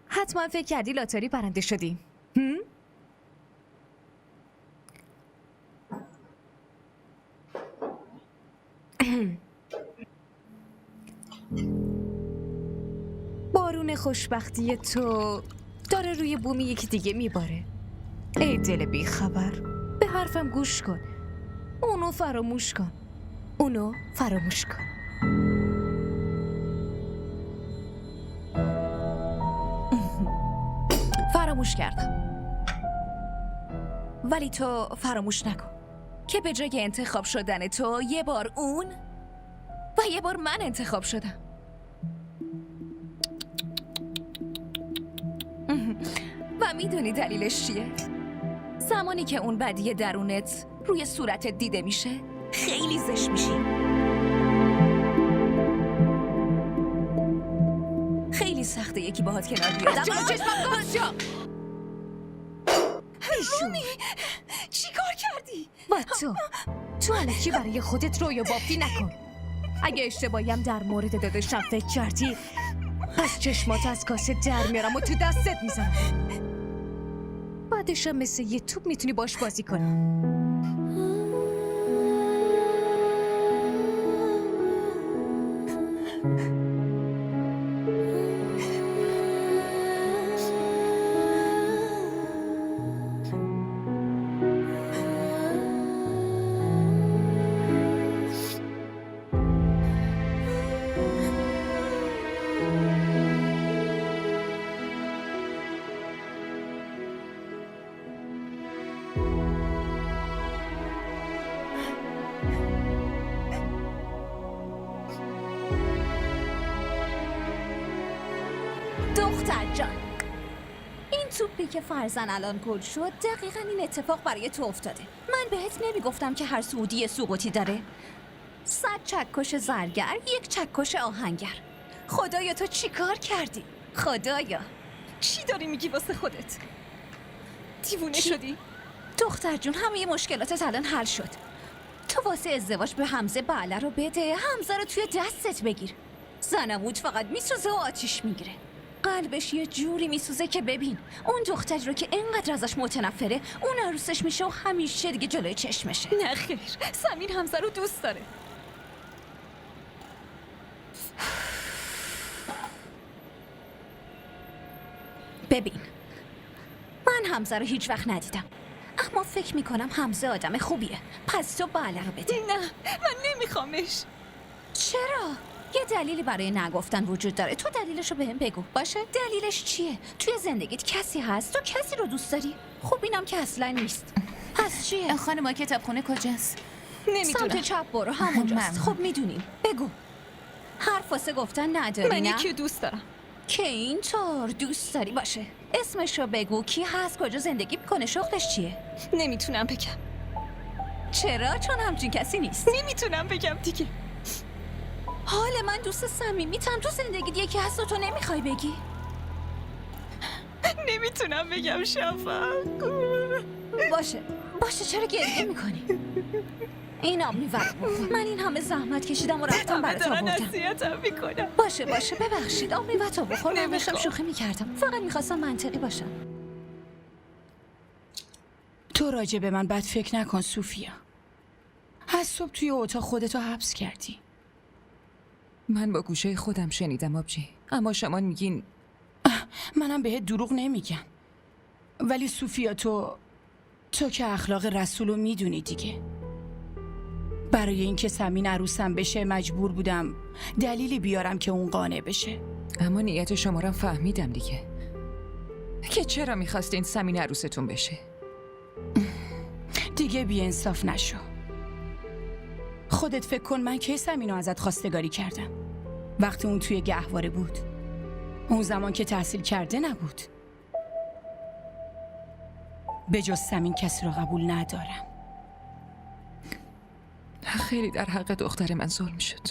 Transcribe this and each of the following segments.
حتما فکر کردی لاتاری برنده شدی. بارون خوشبختی تو داره روی بوم یکی دیگه میباره. ای دل بی خبر، به حرفم گوش کن. اونو فراموش کن. فراموش کردم. ولی تو فراموش نکن که به جای انتخاب شدن تو یه بار اون و یه بار من انتخاب شدم. و میدونی دلیلش چیه؟ زمانی که اون بدی درونت روی صورتت دیده میشه خیلی زشت میشی. خیلی سخته یکی باهات کنار بیاد. رومی چی کار کردی؟ و تو الکی برای خودت رویا بافی نکن. اگه اشتباهیم در مورد داداشم فکر کردی، پس چشمات از کاسه در میارم و تو دستت میزنم. بعدشم مثل یه توپ میتونی باش بازی کنی. دختر جان، این توپی که فرزن الان گل شد دقیقا این اتفاق برای تو افتاده. من بهت نمیگفتم که هر سعودی سوقاتی داره؟ 100 چکش زرگر، 1 چکش آهنگر. خدایا تو چی کار کردی؟ خدایا چی داری میگی واسه خودت؟ دیوونه شدی؟ دختر جون، همه مشکلاتت الان حل شد. تو واسه ازدواج به حمزه بله رو بده، حمزه رو توی دستت بگیر. زنمود فقط میسوزه و آتیش میگیره. قلبش یه جوری میسوزه که ببین اون دختری رو که اینقدر ازش متنفره اون عروسش میشه و همیشه دیگه جلوی چشمشه. نه خیر، سمین حمزه رو دوست داره. ببین، من حمزه رو هیچ وقت ندیدم، اما فکر میکنم حمزه آدم خوبیه. پس تو بله رو بده. نه، من نمیخوامش. چرا؟ یه دلیلی برای نگفتن وجود داره. تو دلیلشو بهم بگو. باشه؟ دلیلش چیه؟ توی زندگیت کسی هست؟ تو کسی رو دوست داری؟ خب اینم که اصلا نیست. پس چیه؟ خانم کتابخونه کجاست؟ نمیدونم. سمت چپ برو، همونجاست. خب میدونیم. بگو. حرف واسه گفتن نداری؟ من نه؟ یکی دوست دارم. که اینطور دوست داری؟ باشه، اسمشو بگو. کی هست؟ کجا زندگی میکنه؟ شغلش چیه؟ نمیتونم بگم. چرا؟ چون همچین کسی نیست. نمیتونم بگم دیگه. حال من دوست صمیمیتم. تو زندگیت یکی هست و تو نمیخوای بگی؟ نمیتونم بگم شفق. باشه چرا گریه میکنی؟ این آب میورد بخور. من این همه زحمت کشیدم و رفتم برات آوردم. نصیحتم میکنم. باشه ببخشید. آب میوه تا بخور. من داشتم شوخی میکردم. فقط میخواستم منطقی باشم. تو راجع به من بد فکر نکن صوفیا. از صبح توی اتاق خودتو حبس کردی. من با گوشه خودم شنیدم آبجی، اما شما میگین. منم بهت دروغ نمیگم، ولی صوفیا تو که اخلاق رسولو میدونی دیگه. برای اینکه سمین عروسم بشه مجبور بودم دلیلی بیارم که اون قانع بشه. اما نیت شما رو فهمیدم دیگه، که چرا میخواستین سمین عروستون بشه. دیگه بی‌انصاف نشو. خودت فکر کن من کی سمینو ازت خواستگاری کردم؟ وقتی اون توی گهواره بود، اون زمان که تحصیل کرده نبود. به جز سمین کسی رو قبول ندارم. خیلی در حق دختر من ظلم شد.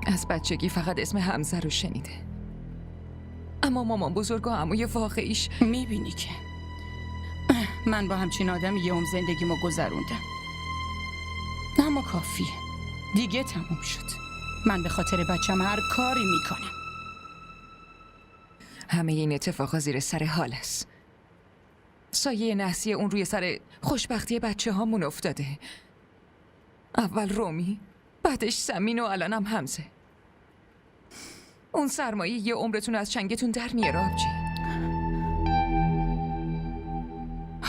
از بچگی فقط اسم حمزه رو شنیده، اما مامان بزرگ و عموی واقعیش. میبینی که من با همچین آدم یه عمر زندگیمو گذروندم، اما کافیه دیگه، تموم شد. من به خاطر بچم هر کاری میکنم. همه این اتفاقا زیر سر حال است. سایه نحسی اون روی سر خوشبختی بچه هامون افتاده. اول رومی، بعدش سمین و الانم حمزه. اون سرمایه یه عمرتون از چنگتون در میاره آبجی.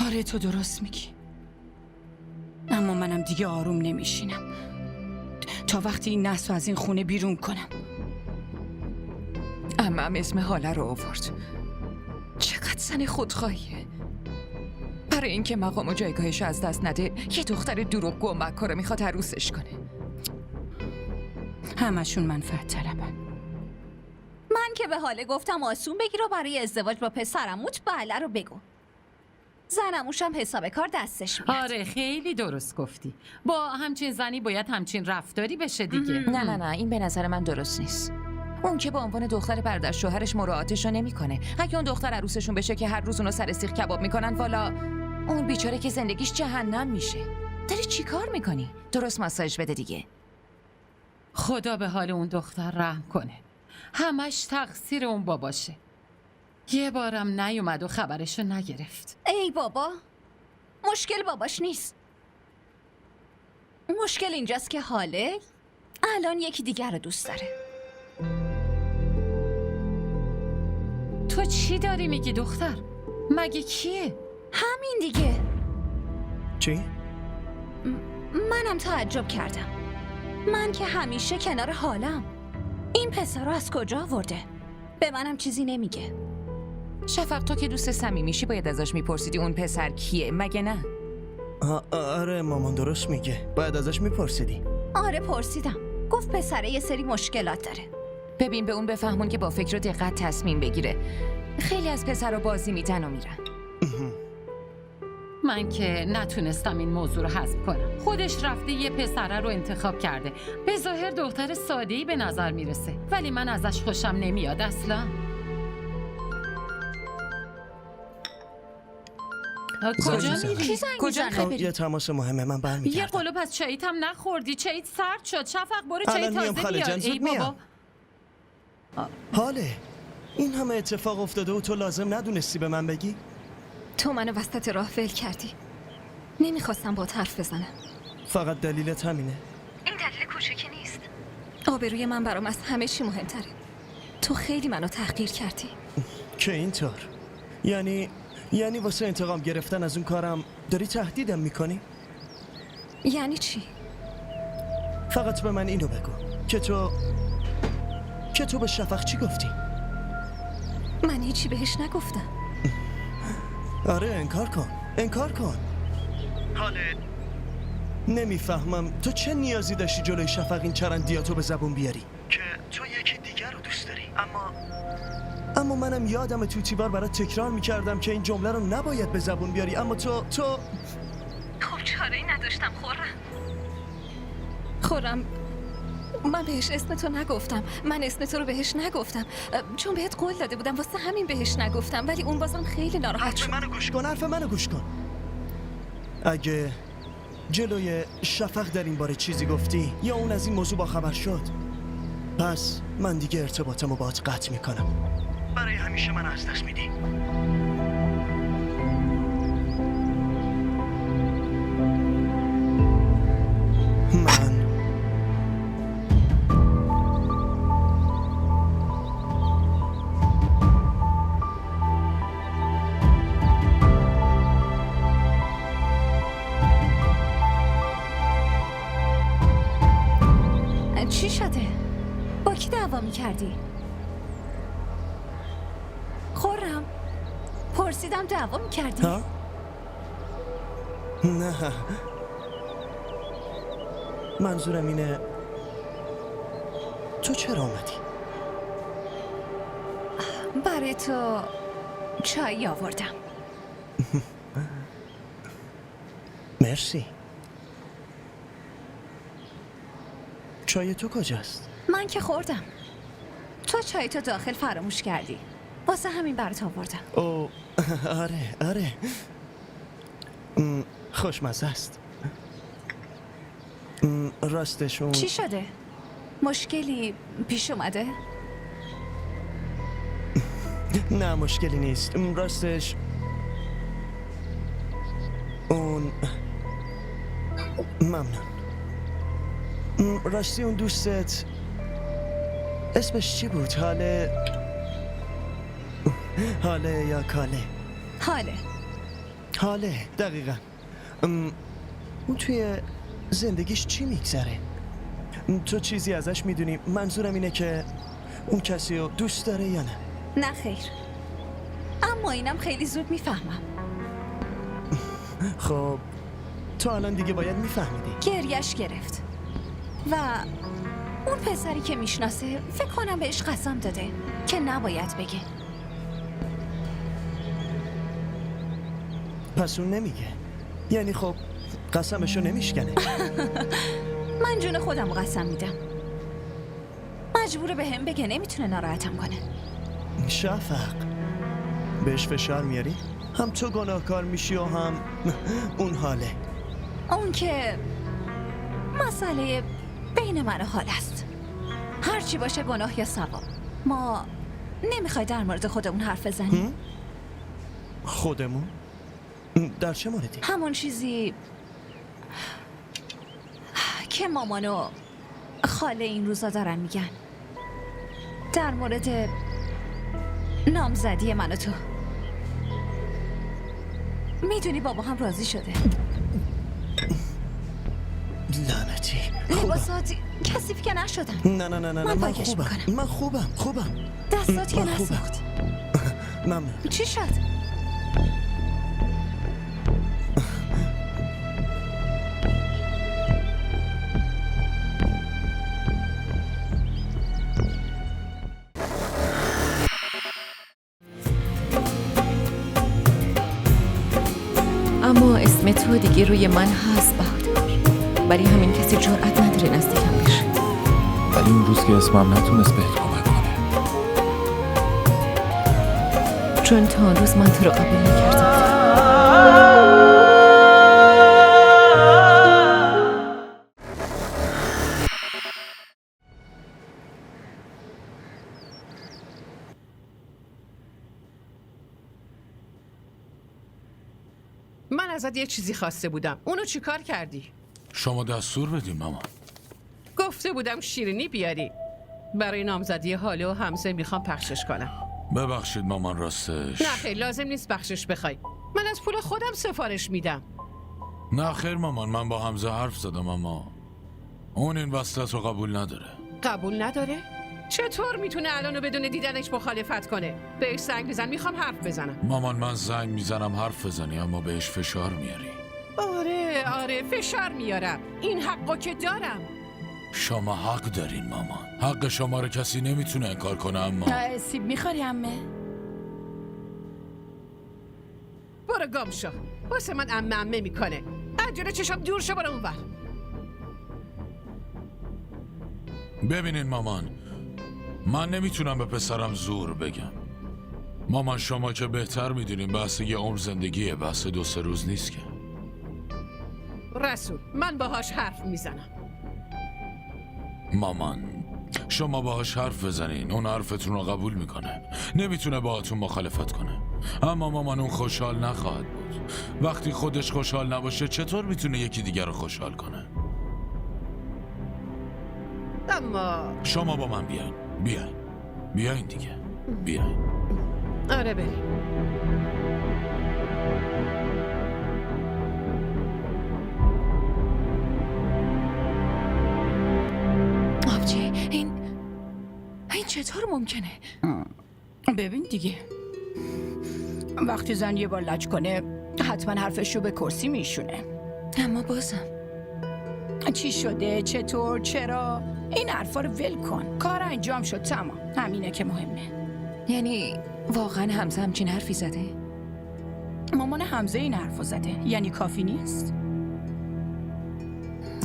آره تو درست میگی، اما منم دیگه آروم نمیشینم تا وقتی این نحس رو از این خونه بیرون کنم. عمم اسم حاله رو آورد. چقدر زن خودخواهیه. برای اینکه مقام و جایگاهش از دست نده یه دختر دروغگو و مکاره میخواد عروسش کنه. همشون منفعت طلبن. من که به حاله گفتم آسون بگیر و برای ازدواج با پسرموت بله رو بگو. زنموشم حساب کار دستش میاد. آره خیلی درست گفتی. با همچین زنی باید همچین رفتاری بشه دیگه. نه این به نظر من درست نیست. اون که با عنوان دختر برادر شوهرش مراعاتشو نمیکنه. اگه اون دختر عروسشون بشه که هر روز اونو سر سیخ کباب میکنن، والا اون بیچاره که زندگیش جهنم میشه. داری چی کار میکنی؟ درست ماساژ بده دیگه. خدا به حال اون دختر رحم کنه. همش تقصیر اون باباشه. یه بارم نیومد و خبرشو نگرفت. ای بابا، مشکل باباش نیست. مشکل اینجاست که حاله الان یکی دیگر رو دوست داره. تو چی داری میگی دختر؟ مگه کیه؟ همین دیگه. چی؟ منم تعجب کردم. من که همیشه کنار حالم. این پسر رو از کجا آورده؟ به منم چیزی نمیگه. شفق تو که دوست صمیمیشی باید ازش میپرسیدی اون پسر کیه، مگه نه؟ آره مامان درست میگه، باید ازش میپرسیدی. آره پرسیدم. گفت پسره یه سری مشکلات داره. ببین به اون بفهمون که با فکر و دقت تصمیم بگیره. خیلی از پسرها بازی میدن و میرن. من که نتونستم این موضوع رو حذف کنم. خودش رفته یه پسره رو انتخاب کرده. به ظاهر دختر ساده‌ای به نظر میرسه، ولی من ازش خوشم نمیاد اصلا. کجا زنگ میری؟ کی زنگ کجا میزنه؟ یه تماس مهمه، من یه برمیگردم. قلوب از چاییت هم نخوردی. چاییت سرد شد. شفق برو چای الان میام تازه خاله جان، بیار. ای زود میام. بابا حاله این همه اتفاق افتاده و تو لازم ندونستی به من بگی؟ تو منو وسط راه ول کردی. نمیخواستم با حرف بزنم. فقط دلیلت همینه؟ این دلیل کوچکی نیست. آبروی من برام از همه چی مهمتره. تو خیلی منو تحقیر کردی. که اینطور؟ یعنی واسه انتقام گرفتن از اون کارم داری تهدیدم میکنی؟ یعنی چی؟ فقط به من اینو بگو که تو به شفق چی گفتی؟ من هیچی بهش نگفتم. آره انکار کن. حاله نمیفهمم تو چه نیازی داشتی جلوی شفق این چرندیاتو به زبون بیاری که تو یکی دیگر رو دوست داری. اما منم یادم توتیوار برات تکرار میکردم که این جمله رو نباید به زبون بیاری، اما تو خب چاره‌ای نداشتم خورم. من بهش اسم تو نگفتم. من اسم تو رو بهش نگفتم چون بهت قول داده بودم، واسه همین بهش نگفتم. ولی اون بازم خیلی ناراحت شد. حرف منو گوش کن. اگه جلوی شفق در این باره چیزی گفتی یا اون از این موضوع با خبر شد، پس من دیگه ارتباطمو باهات قطع میکنم. برای همیشه من از دست میدی. چی شده؟ با کی دعوا می‌کردی؟ خورم پرسیدم دعوا می‌کردی؟ ها؟ نه منظورم اینه تو چرا اومدی؟ برای تو چای آوردم. مرسی. چای تو کجاست؟ من که خوردم. تو چای تو داخل فراموش کردی. واسه همین برات آوردم. او آره خوشمزه است. راستشون چی شده؟ مشکلی پیش اومده؟ نه مشکلی نیست. راستش اون ممنون. راستی اون دوستت اسمش چی بود؟ حاله یا کاله؟ حاله دقیقا. اون توی زندگیش چی میگذره؟ تو چیزی ازش میدونی؟ منظورم اینه که اون کسی رو دوست داره یا نه؟ نه خیر، اما اینم خیلی زود میفهمم. خب تو الان دیگه باید میفهمیدی. گریش گرفت و اون پسری که میشناسه فکر کنم بهش قسم داده که نباید بگه. پس اون نمیگه؟ یعنی خب قسمشو نمیشکنه؟ من جون خودم رو قسم میدم. مجبوره به هم بگه، نمیتونه ناراحتم کنه. شفق بهش فشار میاری؟ هم تو گناهکار میشی و هم اون حاله. اون که مسئله بین من و حال است. هرچی باشه گناه یا ثواب. ما نمیخوای در مورد خودمون حرف بزنیم؟ خودمون؟ در چه موردی؟ همون چیزی که مامان و خاله این روزا دارن میگن در مورد نامزدی من و تو. میدونی بابا هم راضی شده. لعنتی. لباسات کثیف که نشدن. نه من پاکش خوبم. میکنم. من خوبم. دستات که من خوبم. نسوخت. ممنون. چی شد؟ اما اسم تو دیگه روی من هست بهادر، ولی همین کسی جرأت نداره نزدیکم بشه. ولی اون روز که اسمم نتونست بهت کمک کنه، چون تا اون روز من تو رو قبول نکردم. من ازت یه چیزی خواسته بودم. اونو چیکار کردی؟ شما دستور بدین مامان. گفته بودم شیرینی بیاری. برای نامزدی حاله و حمزه میخوام پخشش کنم. ببخشید مامان، راستش نه خیر، لازم نیست بخشش بخوای. من از پول خودم سفارش میدم. نه خیر مامان، من با حمزه حرف زدم اما اون این وسط رو قبول نداره. قبول نداره؟ چطور میتونه الانو بدون دیدنش مخالفت کنه؟ بهش زنگ بزن، میخوام حرف بزنم. مامان من زنگ میزنم حرف بزنی اما بهش فشار میاری. آره فشار میارم. این حقو که دارم. شما حق دارین مامان. حق شما رو کسی نمیتونه انکار کنه. اما سیب میخوری عمه؟ برو گم شو. واسه من عمه میکنه. عجله چشم دور شو، برو اونور. ببینین مامان، من نمیتونم به پسرم زور بگم. مامان شما که بهتر میدونین بحث یه عمر زندگیه، بحث 2-3 روز نیست که. رسول، من باهاش حرف میزنم. مامان شما باهاش حرف بزنین، اون حرفتون رو قبول میکنه. نمیتونه باهاتون مخالفت کنه. اما مامان اون خوشحال نخواهد بود. وقتی خودش خوشحال نباشه چطور میتونه یکی دیگر رو خوشحال کنه؟ اما شما با من بیاین دیگه. بیاین. آره بریم. آبجی این چطور ممکنه؟ ببین دیگه، وقتی زن یه بار لج کنه حتما حرفش رو به کرسی میشونه. اما بازم چی شده؟ چطور؟ چرا؟ این حرفا رو ول کن. کار انجام شد، تمام. همینه که مهمه. یعنی واقعا حمزه همچین حرفی زده؟ مامان حمزه این حرفو زده، یعنی کافی نیست؟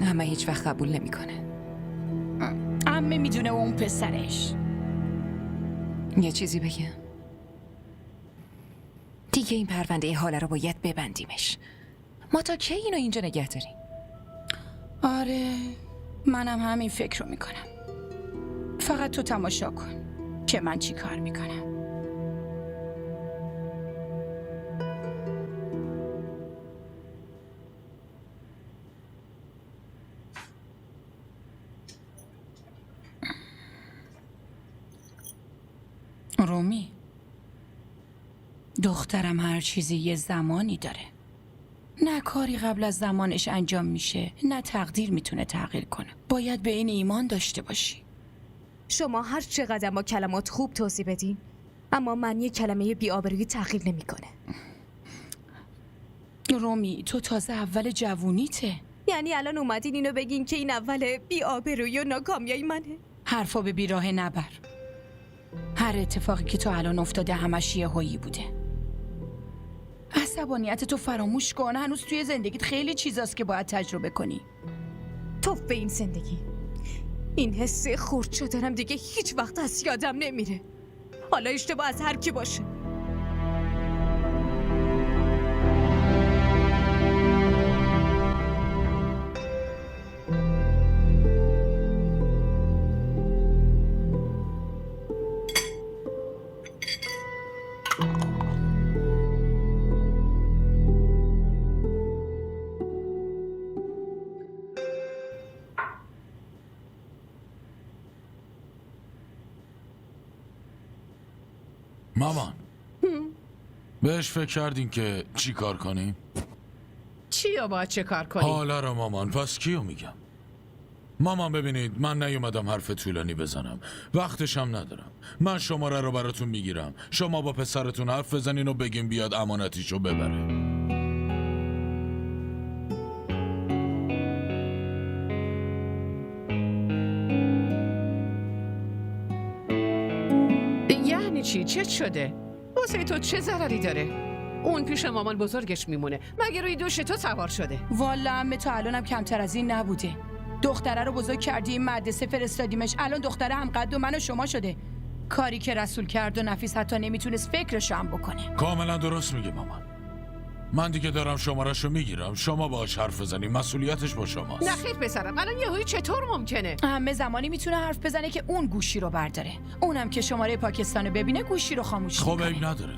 اما هیچ وقت قبول نمیکنه. عمه میدونه اون پسرش. یه چیزی بگم، دیگه این پرونده حاله رو باید ببندیمش. ما تا کی اینو اینجا نگه داریم؟ آره، منم همین فکر رو میکنم. فقط تو تماشا کن که من چی کار میکنم. رومی، دخترم هر چیزی یه زمانی داره. نه کاری قبل از زمانش انجام میشه، نه تقدیر میتونه تغییر کنه. باید به این ایمان داشته باشی. شما هر چقدر ما کلمات خوب توضیح بدین، اما من یه کلمه بی‌آبرویی تغییر نمیکنه. رومی، تو تازه اول جوونیته. یعنی الان اومدین اینو بگین که این اول بی‌آبرویی و ناکامیای منه؟ حرفا به بیراه نبر. هر اتفاقی که تو الان افتاده همش یه هویی بوده. عصبانیت تو فراموش کن. هنوز توی زندگیت خیلی چیزاست که باید تجربه کنی. توف به این زندگی. این حس خورد شدنم دیگه هیچ وقت از یادم نمیره. حالا اشتباه از هر کی باشه. مامان، بهش فکر کردین که چی کار کنیم؟ چی یا باید چه کار کنی؟ حالا رو مامان، پس کیو میگم؟ مامان ببینید، من نیومدم حرف طولانی بزنم، وقتشم ندارم. من شماره رو براتون میگیرم، شما با پسرتون حرف بزنین و بگین بیاد امانتیشو ببره. یعنی چی؟ چه شده؟ واسه تو چه ضرری داره؟ اون پیش مامان بزرگش میمونه، مگه روی دوش تو سوار شده؟ والا عمه تا الانم کمتر از این نبوده. دختره رو بزرگ کردی، این مدرسه فرستادیمش، الان دختره هم قد و من و شما شده. کاری که رسول کرد و نفیس حتی نمیتونست فکرشو هم بکنه. کاملا درست میگه مامان. من دیگه دارم شماره‌شو میگیرم، شما باهاش حرف بزنید، مسئولیتش با شماست. نه خیر پسرم، الان یهویی چطور ممکنه؟ همه زمانی میتونه حرف بزنه که اون گوشی رو برداره. اونم که شماره پاکستانو ببینه گوشی رو خاموش خب میکنه. عیب نداره،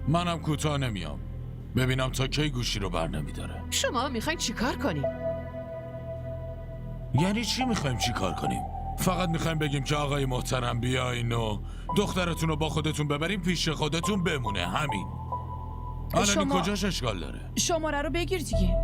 منم کوتاه نمیام، ببینم تا کی گوشی رو بر نمیداره. شما میخواین چیکار کنین؟ یعنی چی میخوایم چی کار کنیم؟ فقط میخوایم بگیم که آقای محترم بیاین و دخترتون رو با خودتون ببریم پیش خودتون بمونه، همین. الان این کجاش اشکال داره؟ شماره رو بگیر دیگه.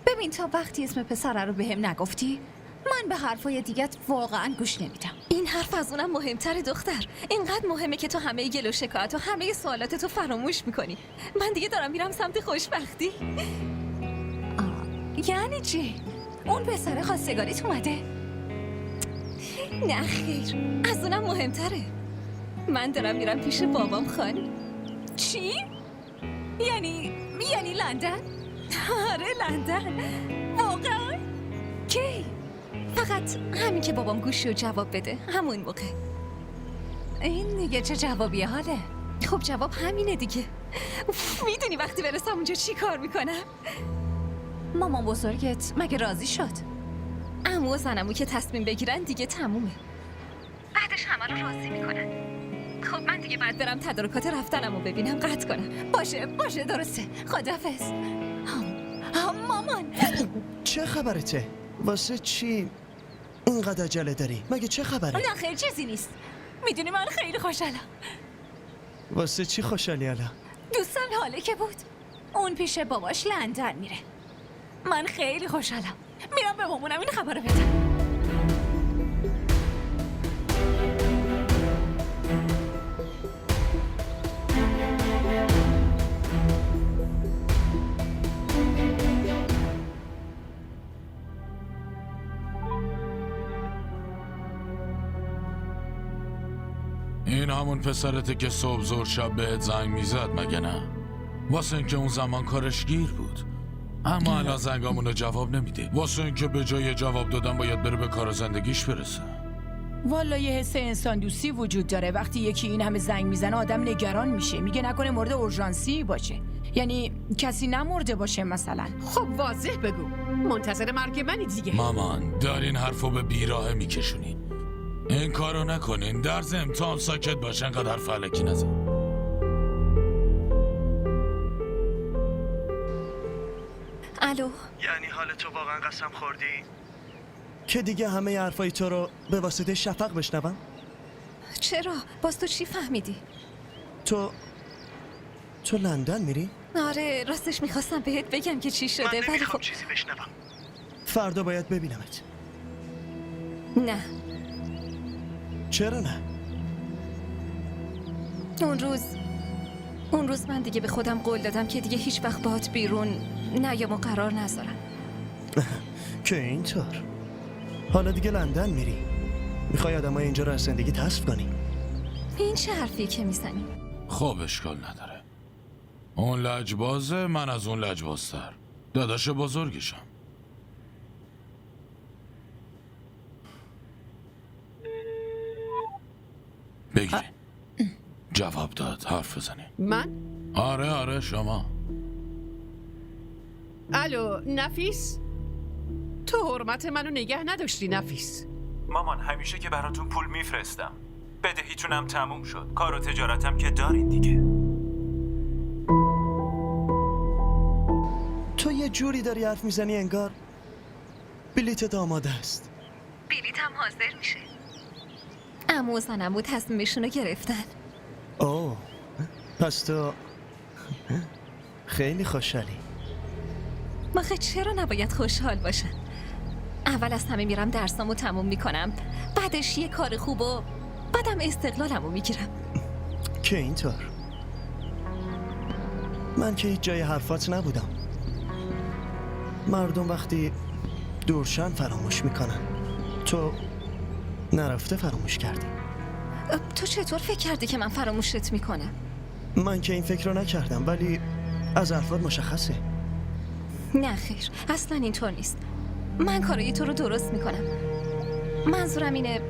ببین تا وقتی اسم پسره رو بهم نگفتی من به حرفای دیگت واقعا گوش نمیدم. این حرف از اونم مهمتره دختر. اینقدر مهمه که تو همه گل و شکایت و همه سوالات تو فراموش میکنی. من دیگه دارم میرم سمت خوشبختی. یعنی چی؟ اون پسره خواستگاریت اومده؟ نه خیر، از اونم مهمتره. من دارم میرم پیش بابام خانم. چی؟ یعنی لندن؟ آره لندن. واقعا؟ کی؟ فقط همین که بابام گوشی رو جواب بده، همون موقع. این دیگه چه جوابیه حاله؟ خب جواب همینه دیگه. میدونی وقتی برسم اونجا چی کار میکنم؟ مامان بزرگت مگه راضی شد؟ عمو و زنمو که تصمیم بگیرن دیگه تمومه. بعدش همه رو راضی میکنن. خب من دیگه باید برم تدارکات رفتنمو ببینم، قطع کنم. باشه درسته. خداحافظ. مامان چه خبرته؟ واسه چی اینقدر عجله داری؟ مگه چه خبره؟ نه خیر چیزی نیست. میدونی من خیلی خوشحالم. واسه چی خوشحالی الان؟ دوستم حاله که بود اون پیش باباش لندن میره. من خیلی خوشحالم. میرم به مامانم این خبر رو بدم. این همون پسرته که صبح زور شب بهت زنگ میزد مگه نه؟ واسه اینکه اون زمان کارش گیر بود. اما الان زنگامونو جواب نمیده. واسه اینکه به جای جواب دادن باید بره به کار زندگیش برسه. والا یه حس انسان دوستی وجود داره. وقتی یکی این همه زنگ میزنه آدم نگران میشه، میگه نکنه مورد اورژانسی باشه، یعنی کسی نمرده باشه مثلا. خب واضح بگو، منتظر مرگ منی دیگه. مامان دارین حرفو به بیراهه میکشونین. این کارو نکنین. در ضمن تا هم ساکت باش، انقدر حرف الکی نزن. الو، یعنی حال تو واقعا قسم خوردی؟ که دیگه همه حرفای تو رو به واسطه شفق بشنوم؟ چرا؟ باز تو چی فهمیدی؟ تو لندن میری؟ آره، راستش میخواستم بهت بگم که چی شده، ولی خب چیزی بشنوم. فردا باید ببینمت. نه. چرا نه؟ اون روز من دیگه به خودم قول دادم که دیگه هیچ وقت باهات بیرون نیام و قرار نذارم. که اینطور؟ حالا دیگه لندن میری؟ میخوای آدمای اینجا رو از زندگی حذف کنی؟ این چه حرفی که میزنی؟ خب اشکال نداره. اون لجبازه، من از اون لجبازتر. داداش بزرگشم. بگیرین. جواب داد، حرف بزنین. من؟ آره شما. الو نفیس؟ تو حرمت منو نگه نداشتی نفیس. مامان همیشه که براتون پول میفرستم. بدهیتونم تموم شد. کار و تجارتم که دارین دیگه. تو یه جوری داری حرف میزنی انگار بلیتت آماده است. بلیتم حاضر میشه. عمو و زنمو تصمیمشون رو گرفتن. اوه، پس تو خیلی خوشحالی. مخه چرا نباید خوشحال باشم؟ اول از همه میرم درسامو تموم میکنم، بعدش یه کار خوب و بعدم استقلالمو میگیرم. که اینطور؟ من که هیچ جای حرفات نبودم. مردم وقتی دورشن فراموش میکنن، تو نرفته فراموش کردی. تو چطور فکر کردی که من فراموشت میکنم؟ من که این فکر رو نکردم، ولی از حرفات مشخصه. نه خیر، اصلا اینطور نیست. من کارای تو رو درست میکنم. منظورم اینه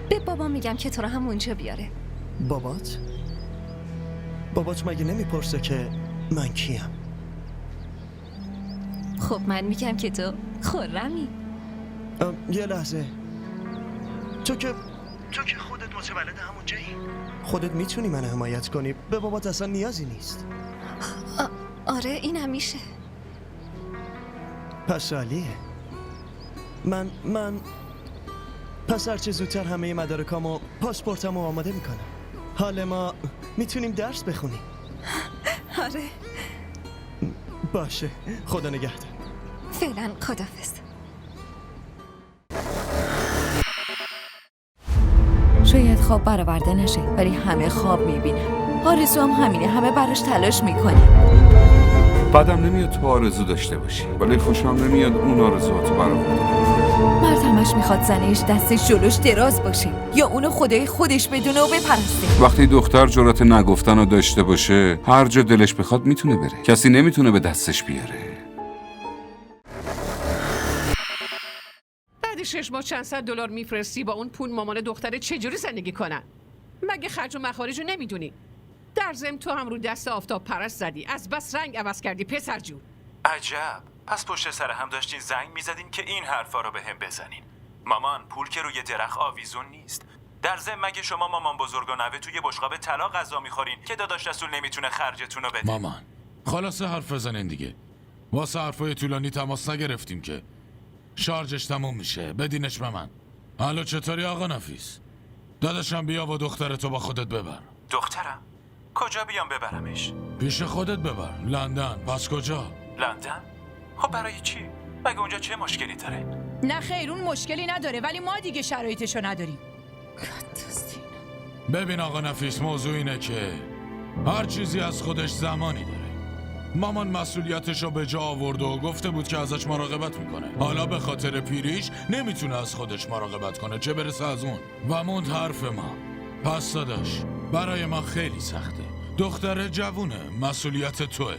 به بابا میگم که تو رو همونجا بیاره. بابات مگه نمیپرسه که من کیم؟ خب من میگم که تو خرمی. یه لحظه، تو که خودت متولد همون جایی، خودت میتونی منو حمایت کنی. به بابات اصلا نیازی نیست. آره این هم میشه. پس عالیه. من پس هرچه زودتر همه مدارکام و پاسپورتمو آماده میکنم. حالا ما میتونیم درس بخونیم. آره. باشه، خدا نگهدار. فعلا خداحافظ. شاید خواب برآورده نشه، ولی همه خواب میبینن. آرزو هم همینه، همه براش تلاش میکنن. بعدم نمیاد تو آرزو داشته باشی، ولی خوشم نمیاد اون آرزوهاتو برآورده. مرد همش میخواد زنش دستش جلوش دراز باشه یا اونو خدای خودش بدونه و بپرسته. وقتی دختر جرأت نگفتن رو داشته باشه، هر جا دلش بخواد میتونه بره. کسی نمیتونه به دستش بیاره. بعد 6 ماه چند صد دلار میفرستی، با اون پول مامان دختره چجوری زندگی کنن؟ مگه خرج و مخارج رو نمیدونی؟ در ضمن تو هم رو دست آفتاب پرست زدی، از بس رنگ عوض کردی پسر جون. عجب. پس پشت سر هم داشتین زنگ میزدین که این حرفا رو به هم بزنین. مامان پول که روی درخت آویزون نیست. در ضمن مگه شما مامان بزرگ و نوه توی بشقاب طلا غذا میخورین که داداش رسول نمیتونه خرجتون رو بده؟ مامان خلاصه حرف بزنین دیگه. واسه حرفای طولانی تماس نگرفتیم که. شارژش تموم میشه، بدینش به من. حالا چطوری آقا نفیس؟ داداشم بیا و دخترتو با خودت ببر. دخترم؟ کجا بیام ببرمش؟ پیش خودت ببر. لندن. پس کجا؟ لندن؟ خب برای چی؟ مگه اونجا چه مشکلی داره؟ نه خیر، اون مشکلی نداره، ولی ما دیگه شرایطشو نداریم. ببین آقا نفیس، موضوع اینه که هر چیزی از خودش زمانی داره. مامان مسئولیتشو به جا آورد و گفته بود که ازش مراقبت میکنه. حالا به خاطر پیریش نمیتونه از خودش مراقبت کنه، چه برسه از اون. و موند حرف ما. پس داداش برای ما خیلی سخته. دختر جوونه، مسئولیت توه.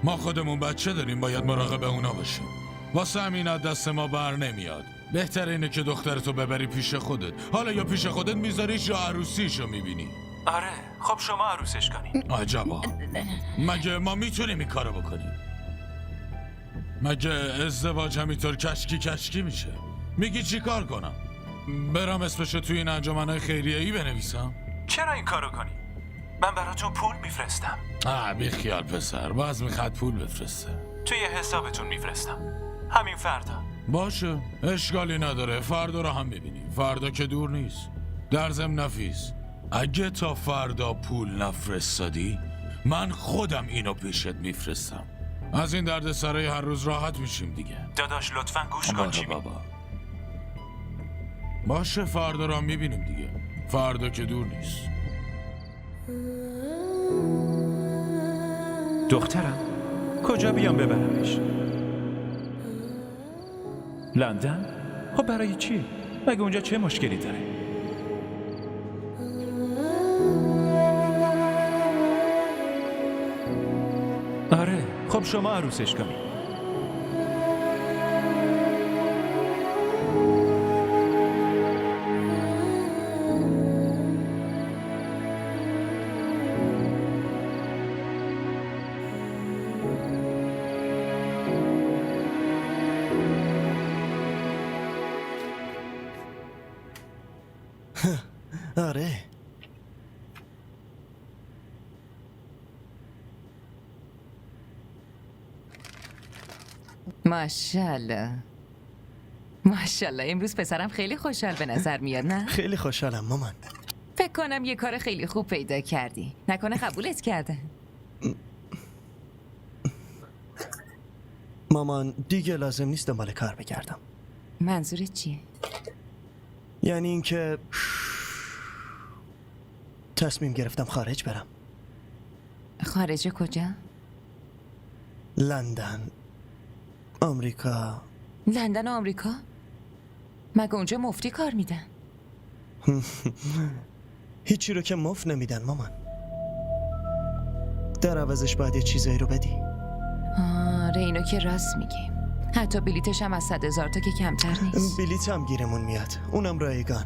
ما خودمون بچه داریم، باید مراقب اونا باشیم. واسه همین از دست ما بر نمیاد. بهتر اینه که دخترتو ببری پیش خودت. حالا یا پیش خودت میذاریش یا عروسیشو میبینی. آره، خب شما عروسش کنین. عجبا، مگه ما میتونیم این کارو بکنیم؟ مگه ازدواج همینطور کشکی میشه؟ میگی چی کار کنم؟ برام اسمشو توی این انجمنهای خیریه‌ای بنویسم؟ چرا این کارو کنی؟ من براتون پول میفرستم. بی خیال پسر، باز میخواد پول بفرسته. توی حسابتون میفرستم همین فردا. باشه، اشکالی نداره، فردا رو هم میبینیم. فردا که دور نیست. در ضمن نفیس، اگه تا فردا پول نفرستادی من خودم اینو پیشت میفرستم. از این درد سرای هر روز راحت میشیم دیگه. داداش لطفاً گوش کن چی بابا. باشه، فردا رو هم میبینیم دیگه. فردا که دور نیست. دخترم کجا بیام ببرمش؟ لندن؟ خب برای چی؟ مگه اونجا چه مشکلی داره؟ آره، خب شما عروسش کنید. آره، ماشاءالله ماشاءالله. امروز پسرم خیلی خوشحال به نظر میاد، نه؟ خیلی خوشحالم مامان. فکر کنم یه کار خیلی خوب پیدا کردی. نکنه قبولت کرده؟ مامان دیگه لازم نیست دنبال کار بگردم. منظورت چیه؟ یعنی اینکه تصمیم گرفتم خارج برم. خارج کجا؟ لندن، آمریکا. لندن و آمریکا؟ مگه اونجا مفتی کار میدن؟ هیچی رو که مفت نمیدن مامان. در عوضش باید یه چیزایی رو بدی. آره، اینو که راست میگی. حتی بلیتش هم از 100,000 تا که کمتر نیست. بلیت هم گیرمون میاد، اونم رایگان.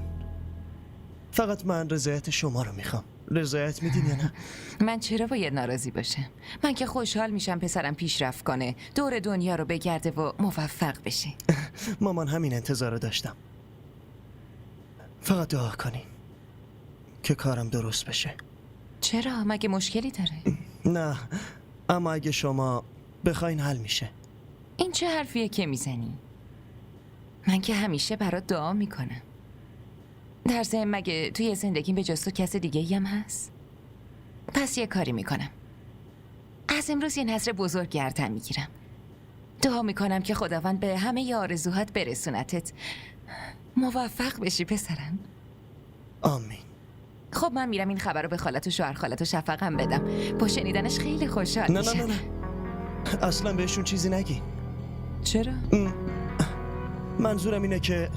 فقط من رضایت شما رو میخوام. رضایت میدین یا نه؟ من چرا باید ناراضی باشم؟ من که خوشحال میشم پسرم پیشرفت کنه، دور دنیا رو بگرده و موفق بشه. مامان همین انتظار رو داشتم. فقط دعا کنین که کارم درست بشه. چرا؟ مگه مشکلی داره؟ نه، اما اگه شما بخواین حل میشه. این چه حرفیه که میزنی؟ من که همیشه برات دعا میکنم. در ضمن مگه توی زندگیم به جز تو کس دیگه هم هست؟ پس یه کاری میکنم. از امروز یه نذر بزرگ گردن میگیرم. دعا میکنم که خداوند به همه ی آرزوهات برسونتت. موفق بشی پسرم. آمین. خب من میرم این خبر رو به خالت و شوهر خالت و شفقم بدم. با شنیدنش خیلی خوشحال میشم. نه اصلا بهشون چیزی نگی. چرا؟ منظورم اینه که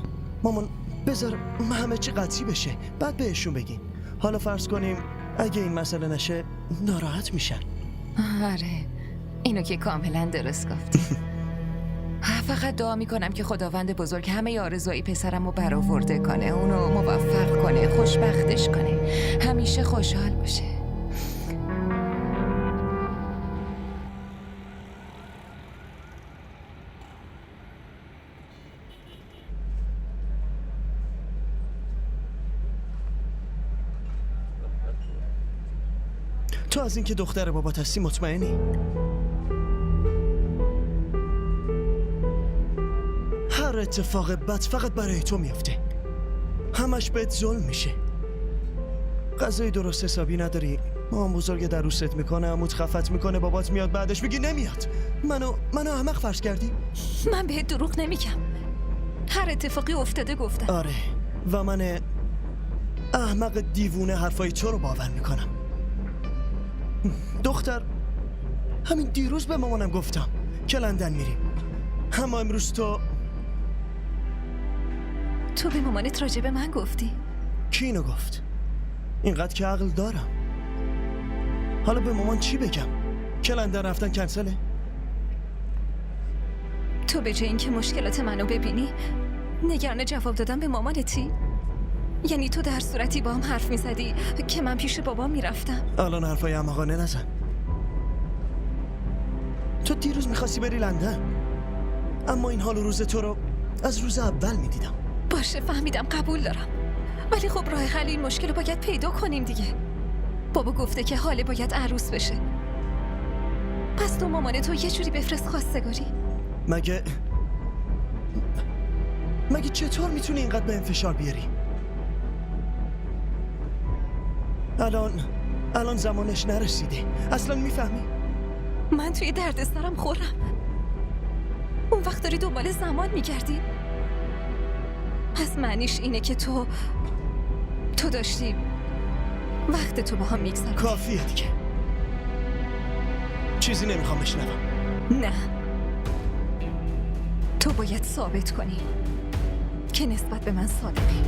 مامان بذار همه چی قطعی بشه بعد بهشون بگین. حالا فرض کنیم اگه این مسئله نشه ناراحت میشن. آره، اینو که کاملا درست گفتی. فقط دعا میکنم که خداوند بزرگ همه آرزوهای پسرم رو برآورده کنه، اونو موفق کنه، خوشبختش کنه، همیشه خوشحال باشه. تو از اینکه دختر بابات هستی مطمئنی؟ هر اتفاق بد فقط برای تو میفته. همش بهت ظلم میشه. غذای درست حسابی نداری، مامان بزرگ دروست میکنه، عموت خفت میکنه، بابات میاد بعدش میگی نمیاد. منو احمق فرض کردی؟ من بهت دروغ نمیگم. هر اتفاقی افتاده گفتم. آره، و من احمق دیوونه حرفای تو رو باور میکنم. دختر، همین دیروز به مامانم گفتم که لندن میریم، اما امروز تو به مامانت راجع به من گفتی؟ کی اینو گفت؟ اینقدر که عقل دارم. حالا به مامان چی بگم؟ که لندن رفتن کنسله؟ تو به جای اینکه مشکلات منو ببینی نگران جواب دادن به مامانتی؟ یعنی تو در صورتی با هم حرف میزدی که من پیش بابام میرفتم؟ الان حرفای احمقانه نزن. تو دیروز میخواستی بری لندن، اما این حال و روز تو رو از روز اول میدیدم. باشه فهمیدم، قبول دارم، ولی خب راه حل این مشکل رو باید پیدا کنیم دیگه. بابا گفته که حاله باید عروس بشه، پس تو مامان تو یه جوری بفرست خواستگاری. مگه چطور میتونی اینقدر به این فشار بیاری؟ الان زمانش نرسیده. اصلا میفهمی؟ من توی دردسرم خورم. اون وقت داری دنبال زمان میگردی؟ پس معنیش اینه که تو داشتی وقت تو با هم میگذرونی. کافیه دیگه، چیزی نمیخوام بشنوم. نه، تو باید ثابت کنی که نسبت به من صادقی.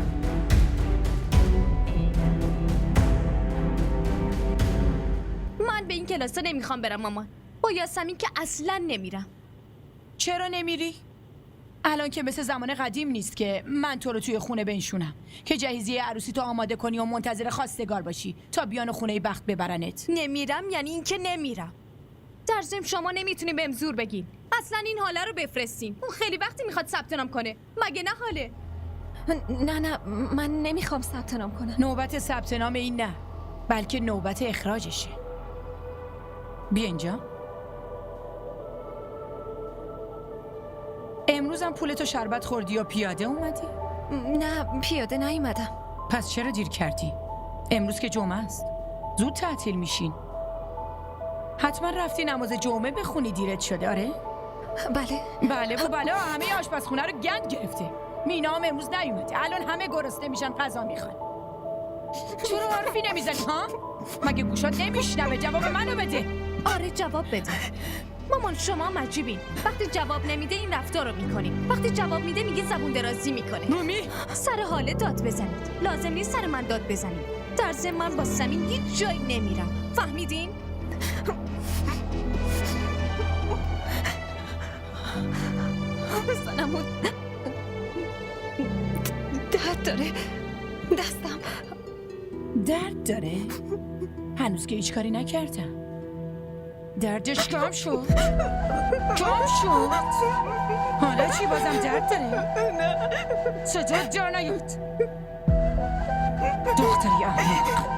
من به این کلاسا نمیخوام برم مامان. با یاسمین که اصلا نمیرم. چرا نمیری؟ الان که مثل زمان قدیم نیست که من تو رو توی خونه بنشونم که جهیزیه عروسی تو آماده کنی و منتظر خواستگار باشی تا بیان خونه بخت ببرنت. نمیرم یعنی این که نمیرم. در ضمن شما نمیتونین بهم زور بگین. اصلا این حاله رو بفرستین. اون خیلی وقتی میخواد ثبت نام کنه، مگه نه حاله؟ نه من نمیخوام ثبت نام کنم. نوبت ثبت نام این نه، بلکه نوبت اخراجشه. بیا اینجا. امروزم پولتو شربت خوردی یا پیاده اومدی؟ نه پیاده نیومدم. پس چرا دیر کردی؟ امروز که جمعه است، زود تعطیل میشین. حتما رفتی نماز جمعه بخونی دیرت شده. آره؟ بله همه آشپزخونه رو گند گرفته. مینا هم امروز نیومده. الان همه گرسنه میشن غذا میخوان. چرا حرفی نمیزنی ها؟ مگه گوشات نمیشنوه؟ جواب منو بده. آره جواب بده. مامان شما هم عجیبین. وقتی جواب نمیده این رفتار رو میکنین، وقتی جواب میده میگه زبون درازی میکنه. رومی سر حاله داد بزنید. لازم نیست سر من داد بزنید. در ضمن من با سمین هیچ جایی نمیرم. فهمیدین؟ بزنم درد داره دستم. درد داره؟ هنوز که هیچ کاری نکردم. دردش کم شد. حالا چی بازم درد داره؟ چطور جا نیاد؟ دختری احمق.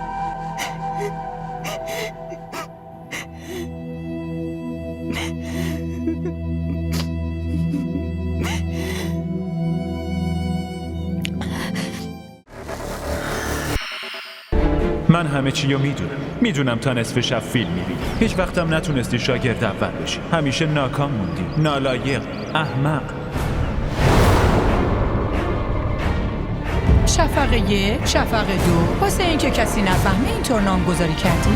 من همه چی رو میدونم تا نصف شب فیلم میبینی. هیچ وقتم نتونستی شاگرد اول بشی. همیشه ناکام موندی. نالایق، احمق. شفق 1، شفق 2، واسه اینکه کسی نفهمه اینطور نامگذاری کردی؟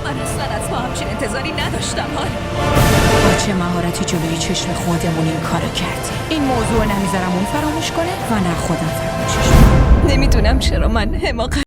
من اصلا از تو همچین انتظاری نداشتم. با چه مهارتی جلوی چشم خودمون این کارو کردی؟ این موضوع نمیذارم اون فراموش کنه و نه خودم فراموشش کنم. نمیدونم چرا من حماقت